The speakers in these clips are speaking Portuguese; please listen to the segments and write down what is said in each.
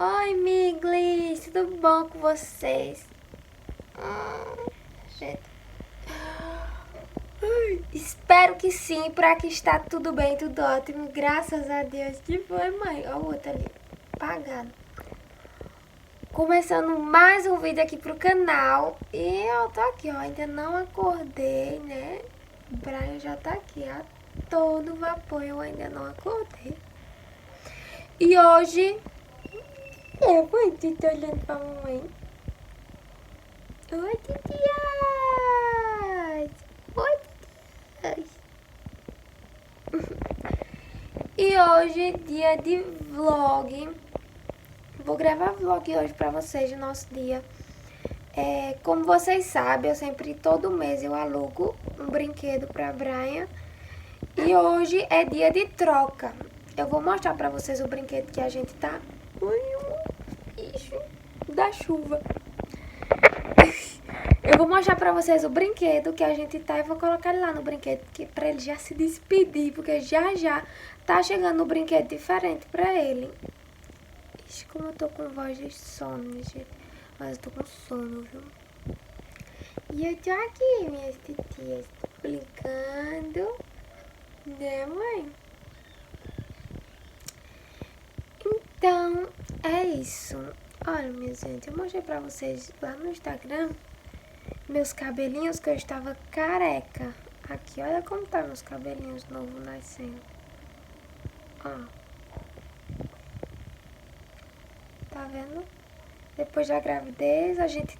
Oi, Miglis, tudo bom com vocês? Gente. Espero que sim, por aqui está tudo bem, tudo ótimo, graças a Deus. Que foi, mãe? Olha o outro ali, apagado. Começando mais um vídeo aqui pro canal. E eu tô aqui, ó, ainda não acordei, né? O Brian já tá aqui a todo vapor, eu ainda não acordei. E hoje... mãe, tu tá olhando pra mamãe? Oi, titias! Oi, titias! E hoje, dia de vlog. Vou gravar vlog hoje pra vocês do nosso dia. Como vocês sabem, todo mês eu alugo um brinquedo pra Brian. E hoje é dia de troca. Eu vou mostrar pra vocês o brinquedo que a gente tá... Ixi, da chuva. Eu vou mostrar pra vocês o brinquedo que a gente tá e vou colocar ele lá no brinquedo pra ele já se despedir, porque já tá chegando um brinquedo diferente pra ele. Ixi, como eu tô com voz de sono, gente. Mas eu tô com sono, viu? E eu tô aqui, minhas titias, brincando. Né, mãe? Então, é isso. Olha, minha gente, eu mostrei pra vocês lá no Instagram meus cabelinhos que eu estava careca. Aqui, olha como tá meus cabelinhos novos nascendo. Ó. Tá vendo? Depois da gravidez, a gente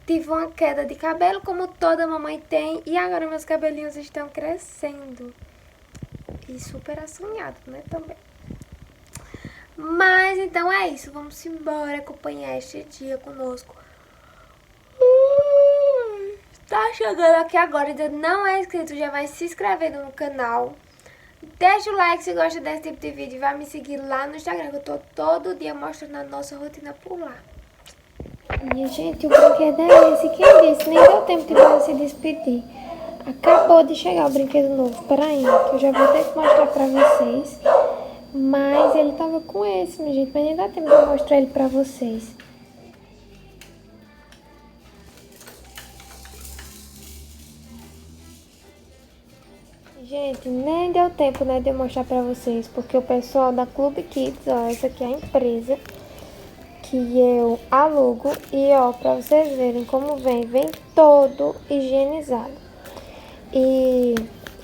tive uma queda de cabelo, como toda mamãe tem. E agora meus cabelinhos estão crescendo. E super assanhado, né, também. Mas, então é isso. Vamos embora acompanhar este dia conosco. Tá chegando aqui agora, ainda não é inscrito, já vai se inscrevendo no canal. Deixa o like se gosta desse tipo de vídeo e vai me seguir lá no Instagram, que eu tô todo dia mostrando a nossa rotina por lá. E, gente, o brinquedo é esse. Quem disse? Nem deu tempo de você se despedir. Acabou de chegar o brinquedo novo. Peraí, que eu já vou ter que mostrar pra vocês. Mas ele tava com esse, minha gente. Mas nem dá tempo de eu mostrar ele pra vocês. Gente, nem deu tempo, né, de eu mostrar pra vocês, porque o pessoal da Clube Kids, ó, essa aqui é a empresa que eu alugo e, ó, pra vocês verem como vem todo higienizado. E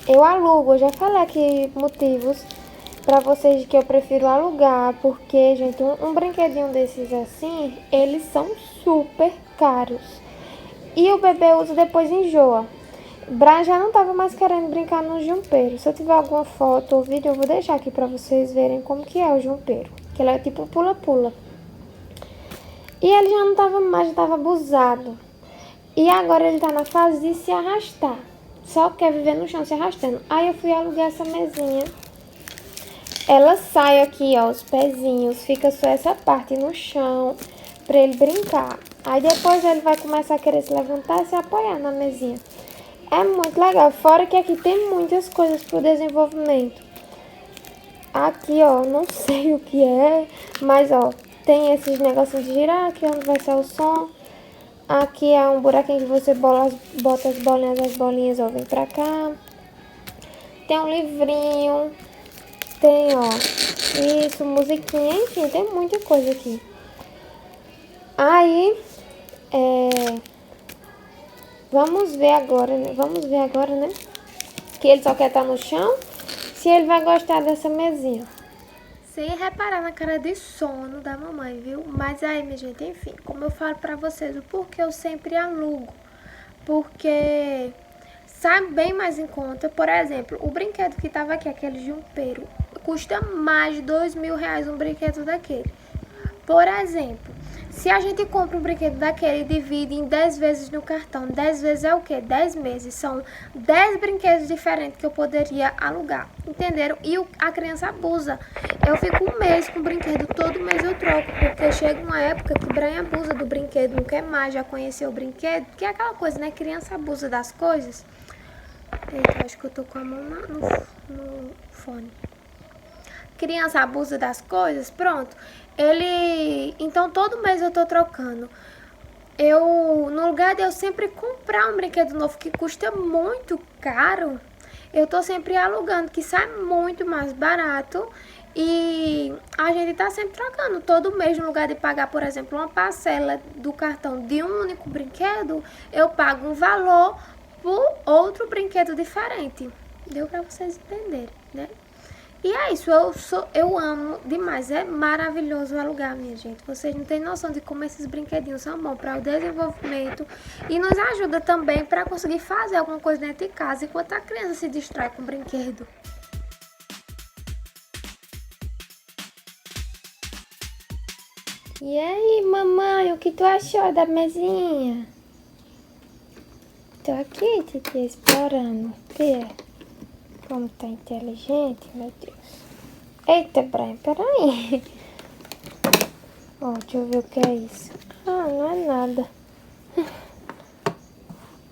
eu alugo, eu já falei aqui motivos pra vocês de que eu prefiro alugar, porque, gente, um brinquedinho desses assim, eles são super caros. E o bebê usa depois enjoa. Brian já não tava mais querendo brincar no jumpeiro. Se eu tiver alguma foto ou vídeo, eu vou deixar aqui pra vocês verem como que é o jumpeiro. Que ele é tipo pula-pula. E ele já não tava mais, já tava abusado. E agora ele tá na fase de se arrastar. Só quer viver no chão se arrastando. Aí eu fui alugar essa mesinha. Ela sai aqui, ó, os pezinhos. Fica só essa parte no chão pra ele brincar. Aí depois ele vai começar a querer se levantar e se apoiar na mesinha. É muito legal, fora que aqui tem muitas coisas pro desenvolvimento. Aqui, ó, não sei o que é, mas, ó, tem esses negocinhos de girar, aqui onde vai ser o som. Aqui é um buraquinho que você bota as bolinhas, ó, vem pra cá. Tem um livrinho, tem, ó, isso, musiquinha, enfim, tem muita coisa aqui. Aí, vamos ver agora, né? Que ele só quer estar no chão. Se ele vai gostar dessa mesinha. Sem reparar na cara de sono da mamãe, viu? Mas aí, minha gente, enfim, como eu falo pra vocês, o porquê eu sempre alugo. Porque sai bem mais em conta. Por exemplo, o brinquedo que tava aqui, aquele jumpeiro, custa mais de R$ 2.000 um brinquedo daquele. Por exemplo, se a gente compra um brinquedo daquele e divide em 10 vezes no cartão, 10 vezes é o quê? 10 meses. São 10 brinquedos diferentes que eu poderia alugar, entenderam? E a criança abusa. Eu fico um mês com o brinquedo, todo mês eu troco, porque chega uma época que o Brian abusa do brinquedo, não quer mais, já conheceu o brinquedo, que é aquela coisa, né? Criança abusa das coisas. Eita, acho que eu tô com a mão no fone. criança abusa das coisas, pronto. Então todo mês eu tô trocando. No lugar de eu sempre comprar um brinquedo novo que custa muito caro, eu tô sempre alugando, que sai muito mais barato. E a gente tá sempre trocando. Todo mês, no lugar de pagar, por exemplo, uma parcela do cartão de um único brinquedo, eu pago um valor por outro brinquedo diferente. Deu pra vocês entenderem, né? E é isso, eu amo demais, é maravilhoso alugar, minha gente. Vocês não têm noção de como esses brinquedinhos são bons para o desenvolvimento e nos ajuda também para conseguir fazer alguma coisa dentro de casa enquanto a criança se distrai com o brinquedo. E aí, mamãe, o que tu achou da mesinha? Tô aqui, Titi, explorando. Vê como tá inteligente, meu Deus. Eita, Brian, peraí. Ó, deixa eu ver o que é isso. Ah, não é nada.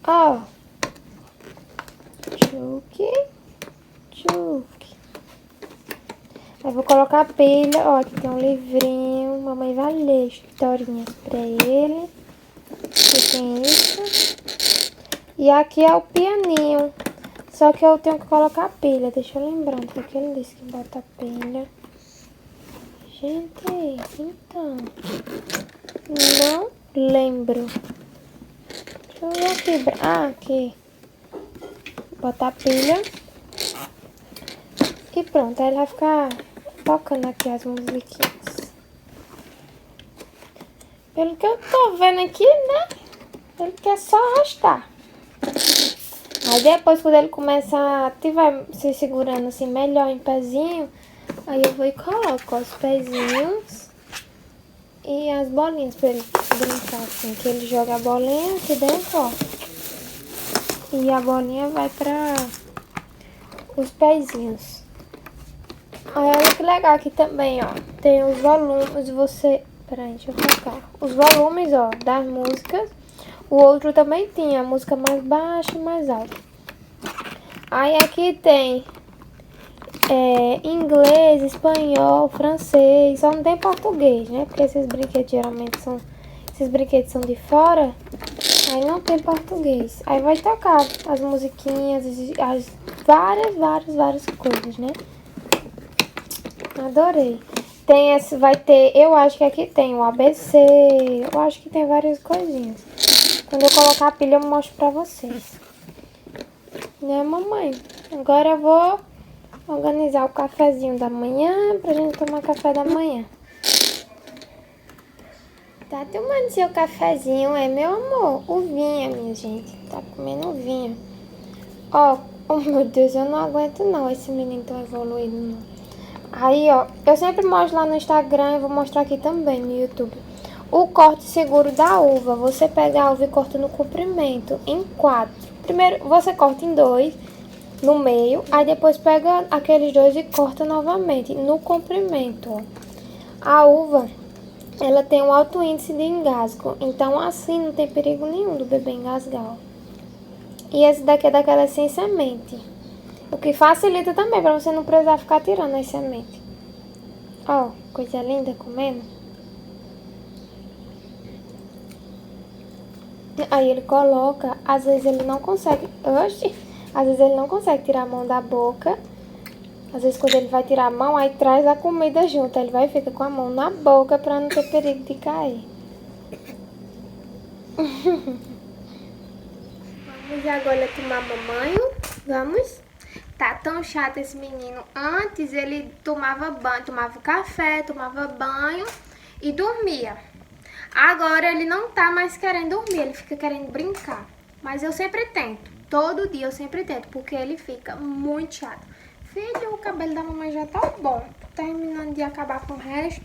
Ó. Tchuki. Tchuki. Aí vou colocar a pilha. Ó, aqui tem um livrinho. Mamãe vai ler historinhas pra ele. Aqui tem isso. E aqui é o pianinho. Só que eu tenho que colocar a pilha. Deixa eu lembrar porque ele disse que bota a pilha. Gente, então... Não lembro. Deixa eu ver aqui. Ah, aqui. Botar a pilha. E pronto. Aí ele vai ficar tocando aqui as musiquinhas. Pelo que eu tô vendo aqui, né? Ele quer só arrastar. Aí depois, quando ele começar, estiver se segurando assim melhor em pezinho, aí eu vou e coloco os pezinhos e as bolinhas pra ele brincar assim. Que ele joga a bolinha aqui dentro, ó. E a bolinha vai pra os pezinhos. Aí olha que legal aqui também, ó. Tem os volumes, Peraí, deixa eu colocar. Os volumes, ó, das músicas. O outro também tinha a música mais baixa e mais alta. Aí aqui tem inglês, espanhol, francês, só não tem português, né? Porque esses brinquedos geralmente são de fora, aí não tem português. Aí vai tocar as musiquinhas, as várias coisas, né? Adorei. Eu acho que aqui tem o ABC, eu acho que tem várias coisinhas. Quando eu colocar a pilha eu mostro pra vocês. Né, mamãe? Agora eu vou organizar o cafezinho da manhã pra gente tomar café da manhã. Tá tomando seu cafezinho, meu amor? Uvinha, minha gente. Tá comendo uvinha. Ó, oh meu Deus, eu não aguento não esse menino tão evoluído, não. Aí, ó, eu sempre mostro lá no Instagram e vou mostrar aqui também no YouTube. O corte seguro da uva. Você pega a uva e corta no comprimento, em 4. Primeiro, você corta em 2, no meio. Aí depois pega aqueles 2 e corta novamente, no comprimento, ó. A uva, ela tem um alto índice de engasgo. Então, assim, não tem perigo nenhum do bebê engasgar, ó. E esse daqui é daquela sem semente. O que facilita também, pra você não precisar ficar tirando as sementes. Ó, coisa linda comendo. Aí ele coloca, às vezes ele não consegue, às vezes ele não consegue tirar a mão da boca. Às vezes quando ele vai tirar a mão, aí traz a comida junto. Ele vai e fica com a mão na boca pra não ter perigo de cair. Vamos agora tomar banho, vamos? Tá tão chato esse menino. Antes ele tomava banho, tomava café, tomava banho e dormia. Agora ele não tá mais querendo dormir, ele fica querendo brincar. Mas eu sempre tento, todo dia eu sempre tento, porque ele fica muito chato. Filho, o cabelo da mamãe já tá bom, terminando de acabar com o resto.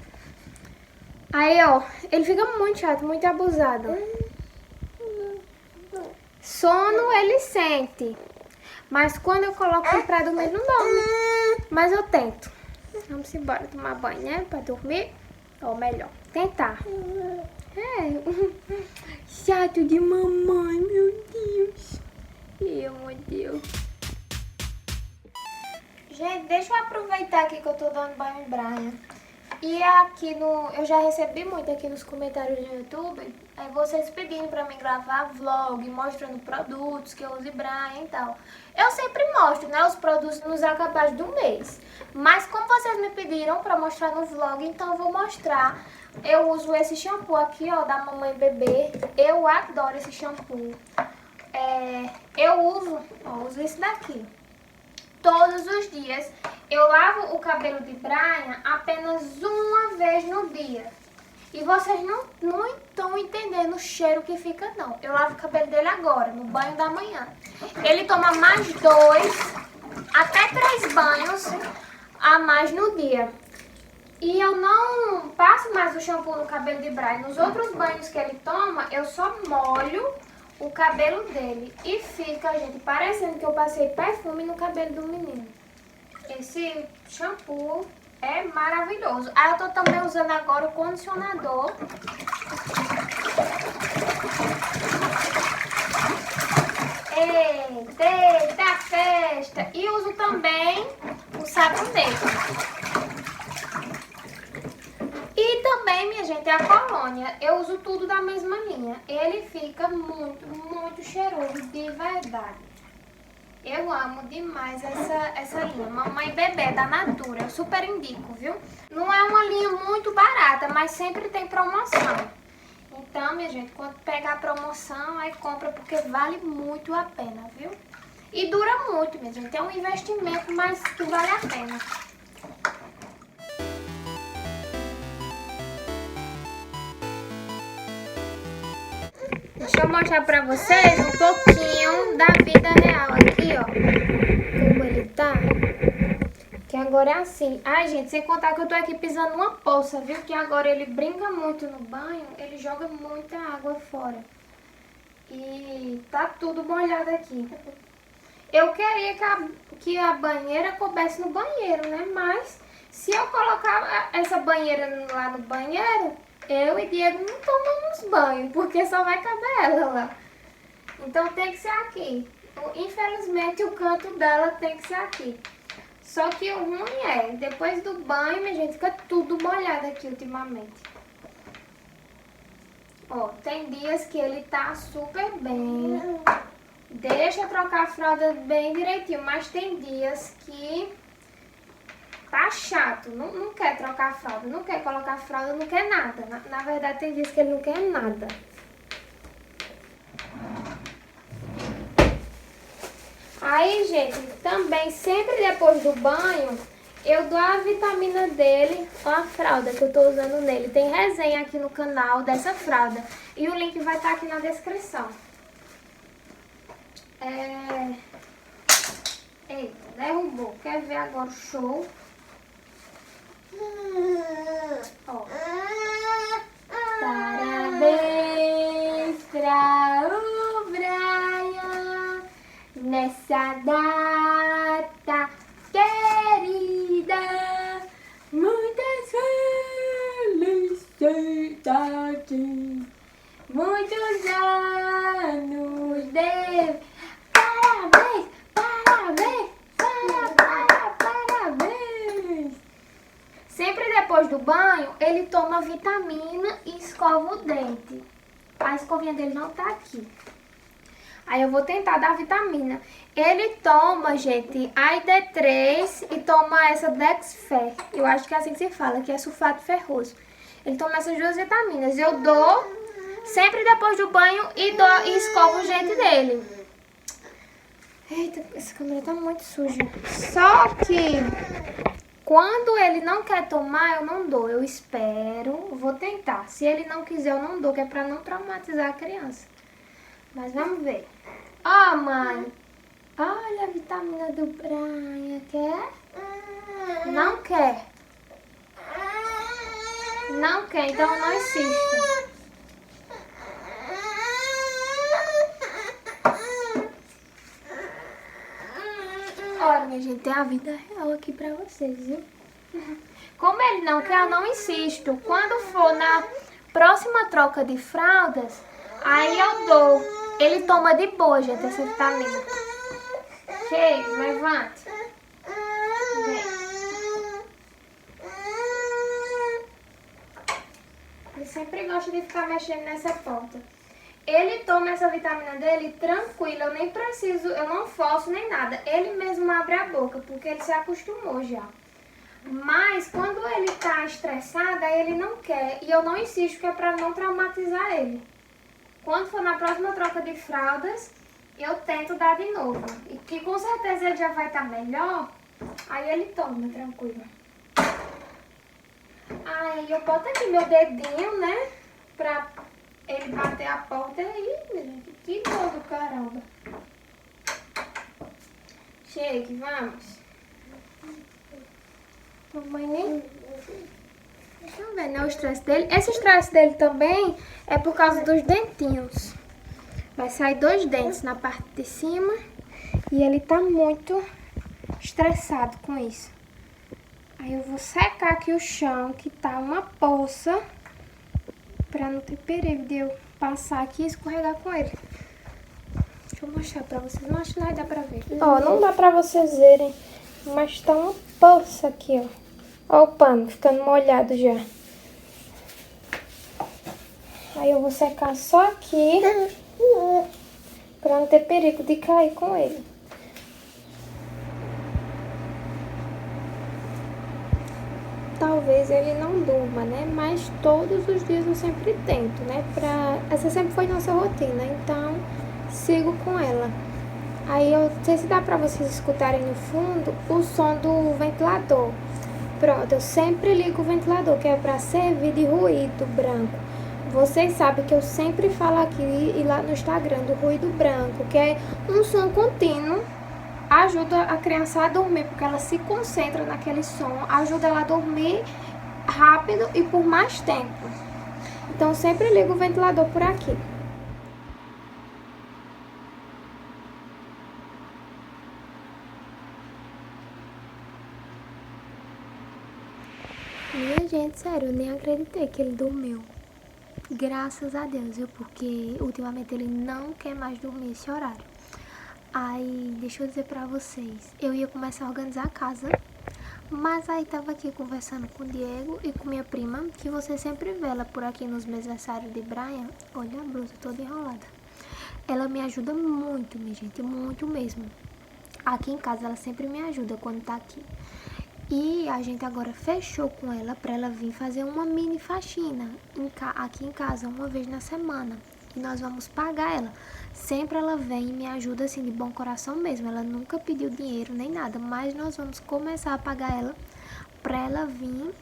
Aí, ó, ele fica muito chato, muito abusado. Sono ele sente, mas quando eu coloco ele pra dormir, ele não dorme. Mas eu tento. Vamos embora tomar banho, né, pra dormir. Ou melhor, tentar. Chato de mamãe, meu Deus. Meu Deus. Gente, deixa eu aproveitar aqui que eu tô dando banho em Brian. E aqui eu já recebi muito aqui nos comentários do YouTube, vocês pedindo pra mim gravar vlog, mostrando produtos que eu uso em Brian e tal. Eu sempre mostro, né, os produtos nos acabados do mês. Mas como vocês me pediram pra mostrar no vlog, então eu vou mostrar. Eu uso esse shampoo aqui, ó, da Mamãe Bebê. Eu adoro esse shampoo. Eu uso esse daqui. Todos os dias. Eu lavo o cabelo de Brian apenas uma vez no dia. E vocês não estão entendendo o cheiro que fica, não. Eu lavo o cabelo dele agora, no banho da manhã. Ele toma mais 2, até 3 banhos a mais no dia. E eu não passo mais o shampoo no cabelo de Brian. Nos outros banhos que ele toma, eu só molho o cabelo dele. E fica, gente, parecendo que eu passei perfume no cabelo do menino. Esse shampoo é maravilhoso. Aí eu tô também usando agora o condicionador. Eita festa! E uso também o sabonete. E também, minha gente, a colônia. Eu uso tudo da mesma linha. Ele fica muito, muito cheiroso, de verdade. Eu amo demais essa linha. Mamãe Bebê, da Natura. Eu super indico, viu? Não é uma linha muito barata, mas sempre tem promoção. Então, minha gente, quando pegar a promoção, aí compra, porque vale muito a pena, viu? E dura muito, minha gente. É um investimento, mas que vale a pena. Deixa eu mostrar pra vocês um pouquinho da vida real aqui, ó. Como ele tá. Que agora é assim. Ai, gente, sem contar que eu tô aqui pisando numa poça, viu? Que agora ele brinca muito no banho, ele joga muita água fora. E tá tudo molhado aqui. Eu queria que a banheira coubesse no banheiro, né? Mas se eu colocar essa banheira lá no banheiro, eu e Diego não tomamos banho, porque só vai caber ela lá. Então tem que ser aqui. Infelizmente o canto dela tem que ser aqui. Só que o ruim depois do banho, minha gente, fica tudo molhado aqui ultimamente. Ó, tem dias que ele tá super bem. Deixa eu trocar a fralda bem direitinho, mas tem dias que tá chato, não quer trocar a fralda, não quer colocar a fralda, não quer nada. Na verdade, tem dias que ele não quer nada. Aí, gente, também sempre depois do banho, eu dou a vitamina dele, ó, a fralda que eu tô usando nele. Tem resenha aqui no canal dessa fralda. E o link vai estar aqui na descrição. Eita, derrubou. Quer ver agora o show? Ó. Parabéns pra o Brian nessa data querida. Muitas felicidades, muitos anos de parabéns, parabéns, parabéns. Sempre depois do banho, ele toma vitamina e escova o dente. A escovinha dele não tá aqui. Aí eu vou tentar dar vitamina. Ele toma, gente, a ID3 e toma essa Dexfer. Eu acho que é assim que se fala, que é sulfato ferroso. Ele toma essas 2 vitaminas. Eu dou sempre depois do banho e escovo o dente dele. Eita, essa câmera tá muito suja. Só que quando ele não quer tomar, eu não dou. Eu espero, vou tentar. Se ele não quiser, eu não dou, que é pra não traumatizar a criança. Mas vamos ver. Ó, mãe. Olha a vitamina do Brian. Quer? Não quer. Não quer, então eu não insisto. Olha, minha gente, tem a vida real aqui pra vocês, viu? Como ele não quer, eu não insisto. Quando for na próxima troca de fraldas, aí eu dou. Ele toma de boa, gente, essa vitamina. Chega, levante. Ele sempre gosta de ficar mexendo nessa porta. Ele toma essa vitamina dele tranquilo, eu nem preciso, eu não forço nem nada. Ele mesmo abre a boca, porque ele se acostumou já. Mas quando ele tá estressado, aí ele não quer. E eu não insisto, que é pra não traumatizar ele. Quando for na próxima troca de fraldas, eu tento dar de novo. E que com certeza ele já vai estar melhor, aí ele toma, tranquilo. Aí eu boto aqui meu dedinho, né, pra ele bater a porta aí, gente. Que dor do caramba. Shake, vamos. Mamãe nem... Deixa eu ver, né, o estresse dele. Esse estresse dele também é por causa dos dentinhos. Vai sair 2 dentes na parte de cima e ele tá muito estressado com isso. Aí eu vou secar aqui o chão, que tá uma poça, pra não ter perigo de eu passar aqui e escorregar com ele. Deixa eu mostrar pra vocês, não acho que não dá pra ver. Ó, não dá pra vocês verem, mas tá uma poça aqui, ó. Ó o pano ficando molhado já. Aí eu vou secar só aqui, pra não ter perigo de cair com ele. Talvez ele não durma, né? Mas todos os dias eu sempre tento, né? Essa sempre foi nossa rotina, então sigo com ela. Aí eu não sei se dá pra vocês escutarem no fundo o som do ventilador. Pronto, eu sempre ligo o ventilador, que é pra servir de ruído branco. Vocês sabem que eu sempre falo aqui e lá no Instagram do ruído branco, que é um som contínuo. Ajuda a criança a dormir, porque ela se concentra naquele som, ajuda ela a dormir rápido e por mais tempo. Então, sempre ligo o ventilador por aqui. Minha gente, sério, eu nem acreditei que ele dormiu. Graças a Deus, viu? Porque ultimamente ele não quer mais dormir esse horário. Aí, deixa eu dizer pra vocês, eu ia começar a organizar a casa, mas aí tava aqui conversando com o Diego e com minha prima, que você sempre vê ela por aqui nos meus aniversários de Brian. Olha a blusa toda enrolada. Ela me ajuda muito, minha gente, muito mesmo. Aqui em casa ela sempre me ajuda quando tá aqui. E a gente agora fechou com ela pra ela vir fazer uma mini faxina aqui em casa uma vez na semana. E nós vamos pagar ela. Sempre ela vem e me ajuda assim de bom coração mesmo. Ela nunca pediu dinheiro nem nada, mas nós vamos começar a pagar ela pra ela vir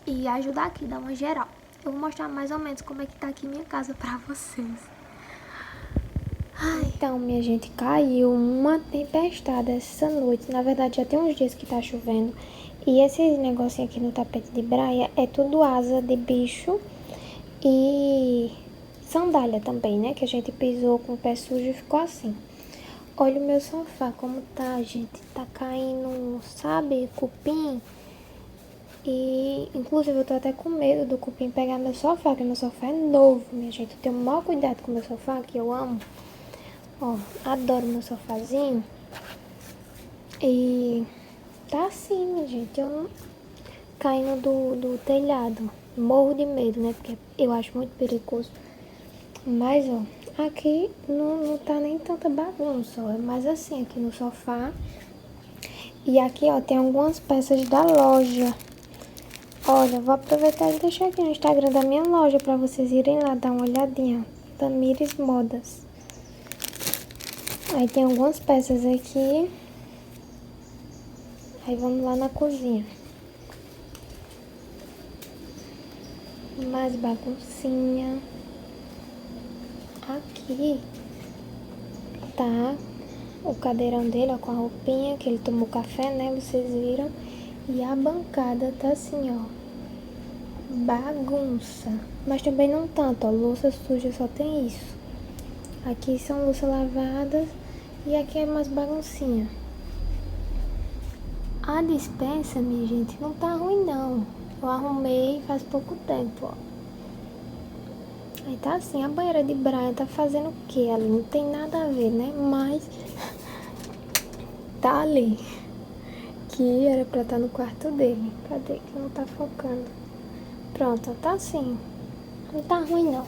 e ajudar aqui, dar uma geral. Eu vou mostrar mais ou menos como é que tá aqui minha casa pra vocês. Ai. Então, minha gente, caiu uma tempestade essa noite. Na verdade, já tem uns dias que tá chovendo. E esse negocinho aqui no tapete de praia é tudo asa de bicho e sandália também, né? Que a gente pisou com o pé sujo e ficou assim. Olha o meu sofá como tá, gente. Tá caindo, sabe, cupim. E, inclusive, eu tô até com medo do cupim pegar meu sofá, porque meu sofá é novo, minha gente. Eu tenho o maior cuidado com o meu sofá, que eu amo. Ó, adoro meu sofazinho. E tá assim, minha gente. Eu não... caindo do telhado. Morro de medo, né? Porque eu acho muito perigoso. Mas, ó, aqui não tá nem tanta bagunça, ó. É mais assim, aqui no sofá. E aqui, ó, tem algumas peças da loja. Olha, vou aproveitar e deixar aqui no Instagram da minha loja pra vocês irem lá dar uma olhadinha. Tamires Modas. Aí tem algumas peças aqui. Aí vamos lá na cozinha. Mais baguncinha. Aqui tá o cadeirão dele, ó, com a roupinha que ele tomou café, né? Vocês viram. E a bancada tá assim, ó. Bagunça. Mas também não tanto, ó. Louça suja só tem isso. Aqui são louças lavadas. E aqui é mais baguncinha. A despensa, minha gente, não tá ruim não. Eu arrumei faz pouco tempo, ó. Aí tá assim, a banheira de Brian tá fazendo o quê ali? Não tem nada a ver, né? Mas tá ali. Que era pra estar no quarto dele. Cadê? Que não tá focando. Pronto, tá assim. Não tá ruim, não.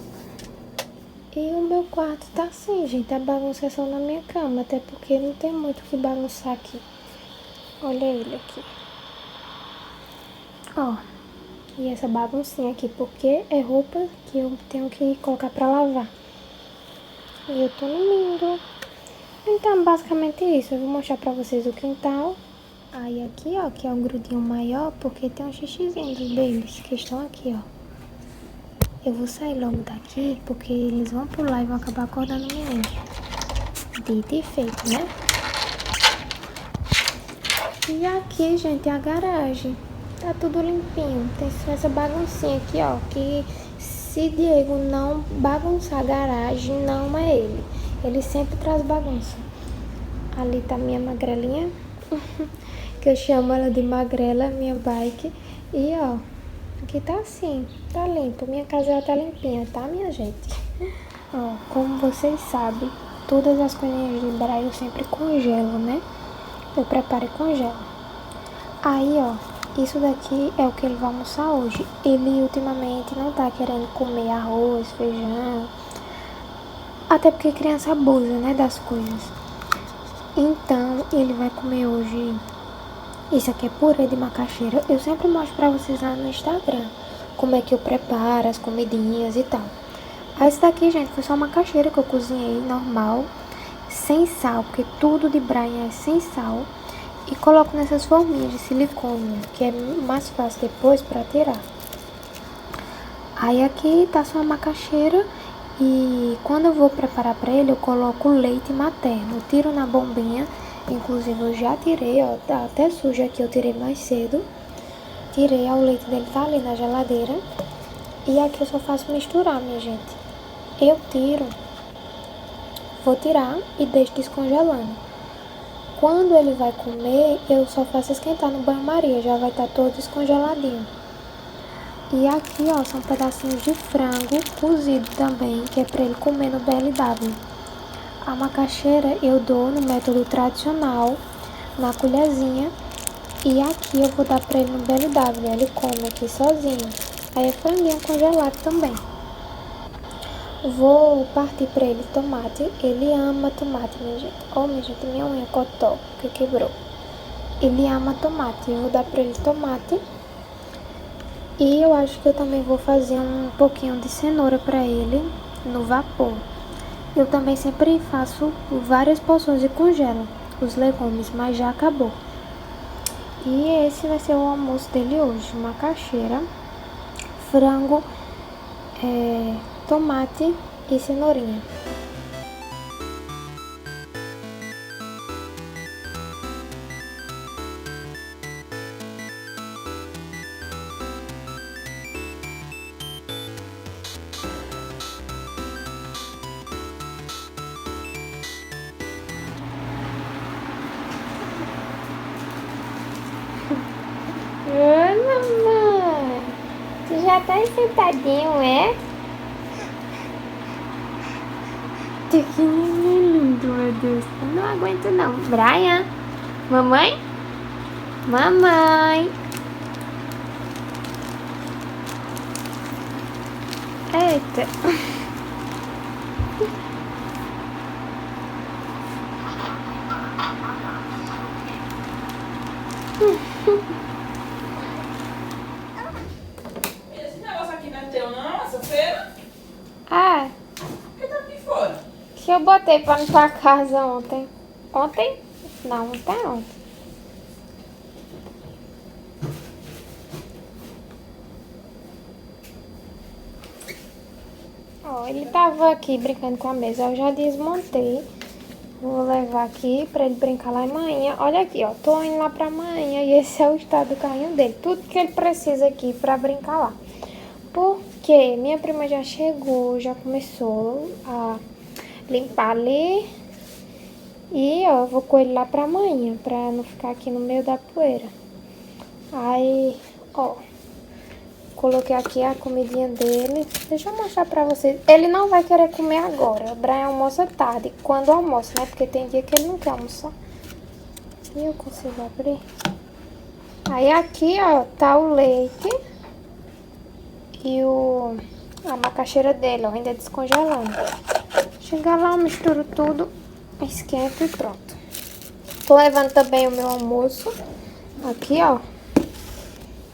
E o meu quarto tá assim, gente. A bagunça é só na minha cama, até porque não tem muito o que bagunçar aqui. Olha ele aqui. Ó. E essa baguncinha aqui, porque é roupa que eu tenho que colocar pra lavar. E eu tô dormindo. Então, basicamente isso. Eu vou mostrar pra vocês o quintal. Aí aqui, ó, que é um grudinho maior, porque tem um xixizinho dos babies que estão aqui, ó. Eu vou sair logo daqui, porque eles vão pular e vão acabar acordando o menino. Dito e feito, né? E aqui, gente, é a garagem. Tá tudo limpinho. Tem só essa baguncinha aqui, ó. Que se Diego não bagunçar a garagem, não é ele. Ele sempre traz bagunça. Ali tá minha magrelinha. Que eu chamo ela de magrela, minha bike. E, ó, aqui tá assim. Tá limpo. Minha casa já tá limpinha, tá, minha gente? Ó, como vocês sabem, todas as coisinhas de Braille eu sempre congelo, né? Eu preparo e congelo. Aí, ó, isso daqui é o que ele vai almoçar hoje. Ele ultimamente não tá querendo comer arroz, feijão. Até porque criança abusa, né, das coisas. Então, ele vai comer hoje. Isso aqui é purê de macaxeira. Eu sempre mostro pra vocês lá no Instagram como é que eu preparo as comidinhas e tal. Aí esse daqui, gente, foi só macaxeira que eu cozinhei normal, sem sal, porque tudo de Brian é sem sal. E coloco nessas forminhas de silicone, que é mais fácil depois pra tirar. Aí aqui tá só a macaxeira. E quando eu vou preparar pra ele, eu coloco leite materno. Eu tiro na bombinha. Inclusive eu já tirei, ó, tá até sujo aqui, eu tirei mais cedo. Tirei, ó, o leite dele tá ali na geladeira. E aqui eu só faço misturar, minha gente. Eu tiro, vou tirar e deixo descongelando. Quando ele vai comer, eu só faço esquentar no banho-maria, já vai estar todo descongeladinho. E aqui, ó, são pedacinhos de frango cozido também, que é pra ele comer no BLW. A macaxeira eu dou no método tradicional, na colherzinha. E aqui eu vou dar pra ele no BLW, ele come aqui sozinho. Aí é franguinho congelado também. Vou partir pra ele tomate. Ele ama tomate, minha gente. Oh, minha gente, minha unha cotó, que quebrou. Ele ama tomate. Eu vou dar pra ele tomate. E eu acho que eu também vou fazer um pouquinho de cenoura pra ele no vapor. Eu também sempre faço várias porções e congelo os legumes, mas já acabou. E esse vai ser o almoço dele hoje. Macaxeira, frango, tomate e cenourinha. Oi, mamãe. Tu já tá sentadinho, é? Que lindo, meu Deus. Eu não aguento não. Brian? Mamãe? Mamãe? Eita. Esse negócio aqui não é teu não, essa feira? Ah, Por que tá aqui fora? que eu botei pra limpar a casa ontem. Ontem? Não, até ontem. Ó, ele tava aqui brincando com a mesa. Eu já desmontei. Vou levar aqui pra ele brincar lá em manhã. Olha aqui, ó. Tô indo lá pra manhã e esse é o estado do carrinho dele. Tudo que ele precisa aqui pra brincar lá. Porque minha prima já chegou, já começou a limpar ali. E, ó, eu vou com ele lá pra manhã, pra não ficar aqui no meio da poeira. Aí, ó, coloquei aqui a comidinha dele. Deixa eu mostrar pra vocês. Ele não vai querer comer agora. O Brian almoça tarde, quando almoça, né? Porque tem dia que ele não quer almoçar. E eu consigo abrir. Aí aqui, ó, tá o leite e A macaxeira dele, ó, ainda descongelando. Chega lá, misturo tudo, esquento e pronto. Tô levando também o meu almoço. Aqui, ó.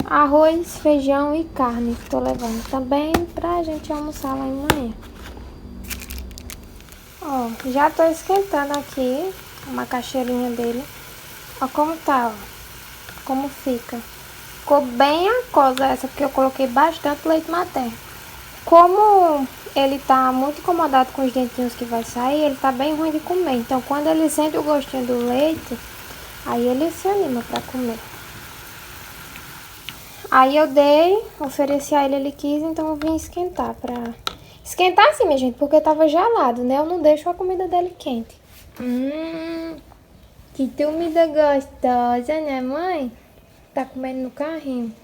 Arroz, feijão e carne. Tô levando também pra gente almoçar lá amanhã. Ó, já tô esquentando aqui a macaxeirinha dele. Ó como tá, ó. Como fica. Ficou bem aquosa essa, porque eu coloquei bastante leite materno. Como ele tá muito incomodado com os dentinhos que vai sair, ele tá bem ruim de comer. Então, quando ele sente o gostinho do leite, aí ele se anima pra comer. Aí eu ofereci a ele, ele quis, então eu vim esquentar pra... Esquentar assim, minha gente, porque tava gelado, né? Eu não deixo a comida dele quente. Que comida gostosa, né, mãe? Tá comendo no carrinho.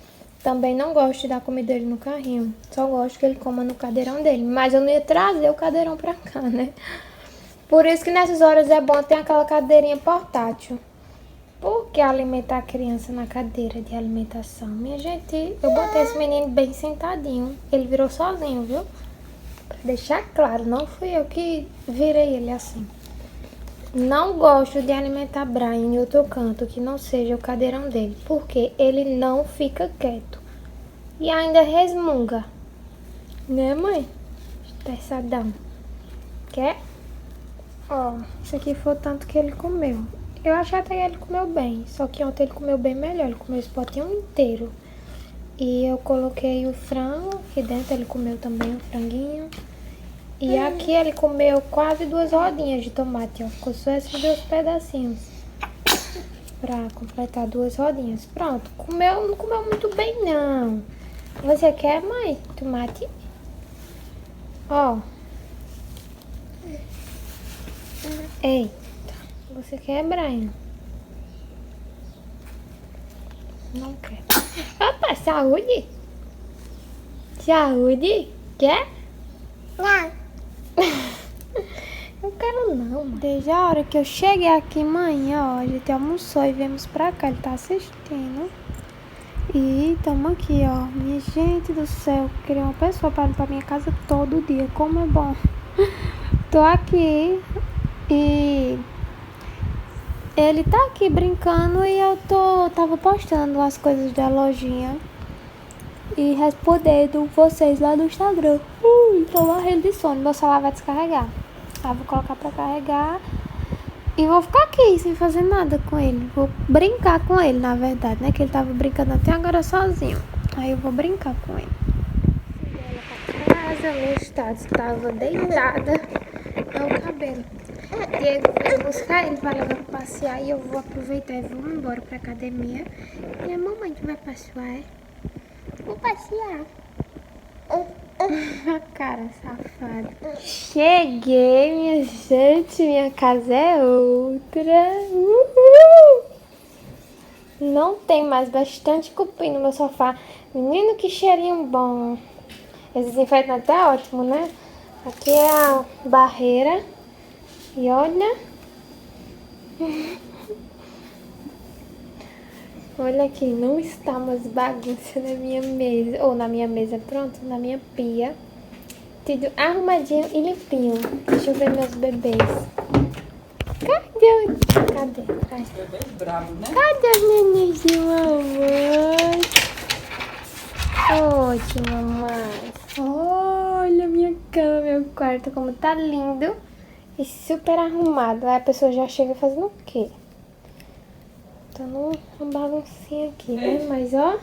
Também não gosto de dar comida dele no carrinho. Só gosto que ele coma no cadeirão dele. Mas eu não ia trazer o cadeirão pra cá, né? Por isso que nessas horas é bom ter aquela cadeirinha portátil. Por que alimentar a criança na cadeira de alimentação? Minha gente, eu botei esse menino bem sentadinho. Ele virou sozinho, viu? Pra deixar claro, não fui eu que virei ele assim. Não gosto de alimentar Brian em outro canto que não seja o cadeirão dele, porque ele não fica quieto e ainda resmunga, né, mãe? Estressadão. Quer? Ó, isso aqui foi o tanto que ele comeu. Eu achei até que ele comeu bem, só que ontem ele comeu bem melhor, ele comeu esse potinho inteiro. E eu coloquei o frango aqui dentro, ele comeu também o franguinho. E aqui ele comeu quase 2 rodinhas de tomate, ó. Ficou só esses 2 pedacinhos. Pra completar 2 rodinhas. Pronto. Comeu, não comeu muito bem, não. Você quer, mãe? Tomate? Ó. Eita. Você quer, Brian? Não quer. Opa, saúde? Saúde? Quer? Não. Eu quero não. Desde a hora que eu cheguei aqui, mãe, ó, a gente almoçou e viemos pra cá. Ele tá assistindo. E tamo aqui, ó. Minha gente do céu, queria uma pessoa pra limpar minha casa todo dia. Como é bom. Tô aqui e ele tá aqui brincando e eu tava postando as coisas da lojinha e respondendo vocês lá no Instagram. Tô morrendo de sono, meu celular vai descarregar. Aí vou colocar pra carregar e vou ficar aqui sem fazer nada com ele. Vou brincar com ele, na verdade, né? Que ele tava brincando até agora sozinho. Aí eu vou brincar com ele. Casa, meu estado estava deitada no cabelo. Diego veio buscar ele, vai levar pra passear e eu vou aproveitar e vou embora pra academia. E a mamãe que vai passear, é? Vou passear. A cara safada. Cheguei, minha gente. Minha casa é outra. Uhul. Não tem mais, bastante cupim no meu sofá. Menino, que cheirinho bom. Esse desinfetante é ótimo, né? Aqui é a barreira. E olha. Olha aqui, não está mais bagunça na minha mesa. Ou na minha mesa, pronto, na minha pia. Tudo arrumadinho e limpinho. Deixa eu ver meus bebês. Cadê? Cadê? Bebê bravo, né? Cadê os nenenzinhos, mamãe? Oi, mamãe. Olha minha cama, meu quarto, como tá lindo e super arrumado. Aí a pessoa já chega fazendo o quê? Tô numa baguncinha aqui, né? Mas, ó.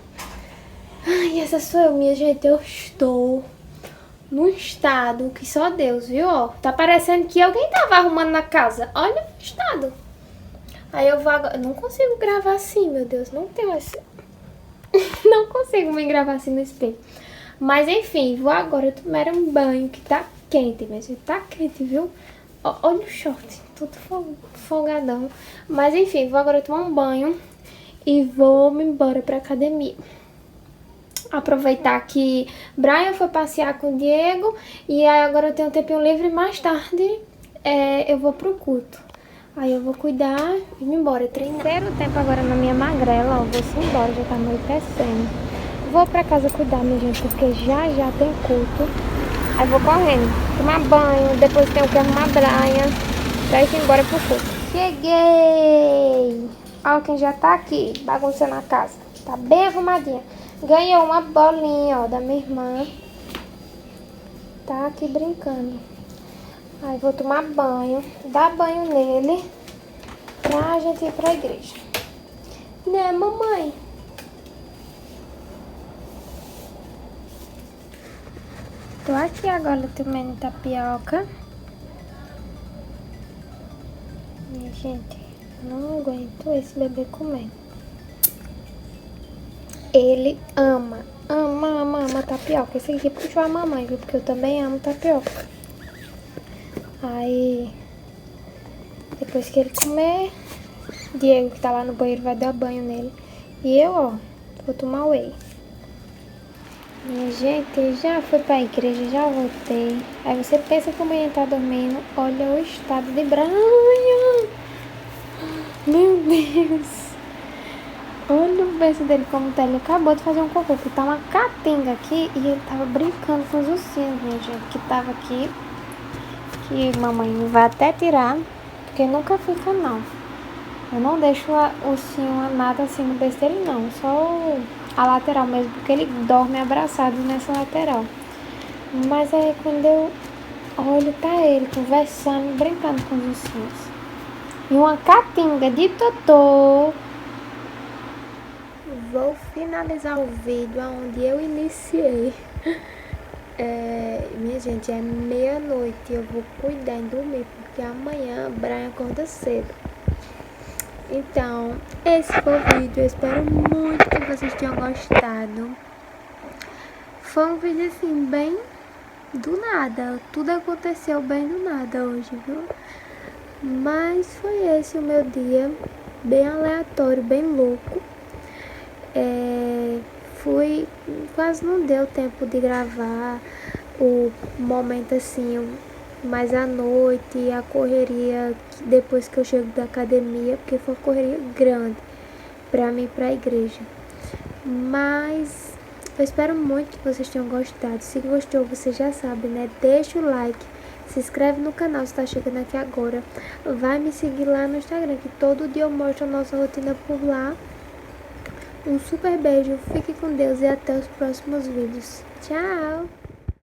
Ai, essa sou eu, minha gente. Eu estou num estado que só Deus, viu? Ó, tá parecendo que alguém tava arrumando na casa. Olha o estado. Aí eu vou agora... Eu não consigo gravar assim, meu Deus. Não tenho esse... Não consigo me gravar assim no espelho. Mas, enfim, vou agora tomar um banho que tá quente, minha gente. Tá quente, viu? Ó, olha o short. Todo folgadão. Mas enfim, vou agora tomar um banho e vou me embora pra academia. Aproveitar que Brian foi passear com o Diego e aí agora eu tenho um tempinho livre e mais tarde eu vou pro culto. Aí eu vou cuidar e me embora treinar. Terceiro tempo agora na minha magrela, ó, vou embora, já tá anoitecendo. Vou pra casa cuidar, minha gente, porque já tem culto. Aí vou correndo, tomar banho, depois tenho que arrumar Brian pra ir embora pro culto. Cheguei! Olha quem já tá aqui, bagunçando a casa. Tá bem arrumadinha. Ganhou uma bolinha, ó, da minha irmã. Tá aqui brincando. Aí vou tomar banho, dar banho nele pra gente ir pra igreja. Né, mamãe? Tô aqui agora comendo tapioca. Minha gente, não aguento esse bebê comer. Ele ama tapioca. Esse aqui puxou a mamãe, viu? Porque eu também amo tapioca. Aí, depois que ele comer, Diego, que tá lá no banheiro, vai dar banho nele. E eu, ó, vou tomar whey. Minha gente, já fui pra igreja, já voltei. Aí você pensa que a manhã tá dormindo. Olha o estado de Brian. Meu Deus. Olha o berço dele como tá. Ele acabou de fazer um cocô, que tá uma catinga aqui. E ele tava brincando com os ursinhos, minha gente, que tava aqui. Que mamãe vai até tirar, porque nunca fica não. Eu não deixo o ursinho nada assim no berço dele não. Só a lateral mesmo, porque ele dorme abraçado nessa lateral. Mas aí quando eu olho, tá ele conversando, brincando com os ursinhos. E uma catinga de totô. Vou finalizar o vídeo onde eu iniciei. Minha gente, é meia-noite. Eu vou cuidar em dormir, porque amanhã Brian acorda cedo. Então, esse foi o vídeo. Eu espero muito que vocês tenham gostado. Foi um vídeo assim, bem do nada. Tudo aconteceu bem do nada hoje, viu? Mas foi esse o meu dia. Bem aleatório, bem louco. Quase não deu tempo de gravar o momento assim, mais à noite, a correria depois que eu chego da academia, porque foi uma correria grande pra mim ir pra igreja. Mas eu espero muito que vocês tenham gostado. Se gostou, você já sabe, né? Deixa o like, se inscreve no canal se tá chegando aqui agora. Vai me seguir lá no Instagram, que todo dia eu mostro a nossa rotina por lá. Um super beijo, fique com Deus e até os próximos vídeos. Tchau!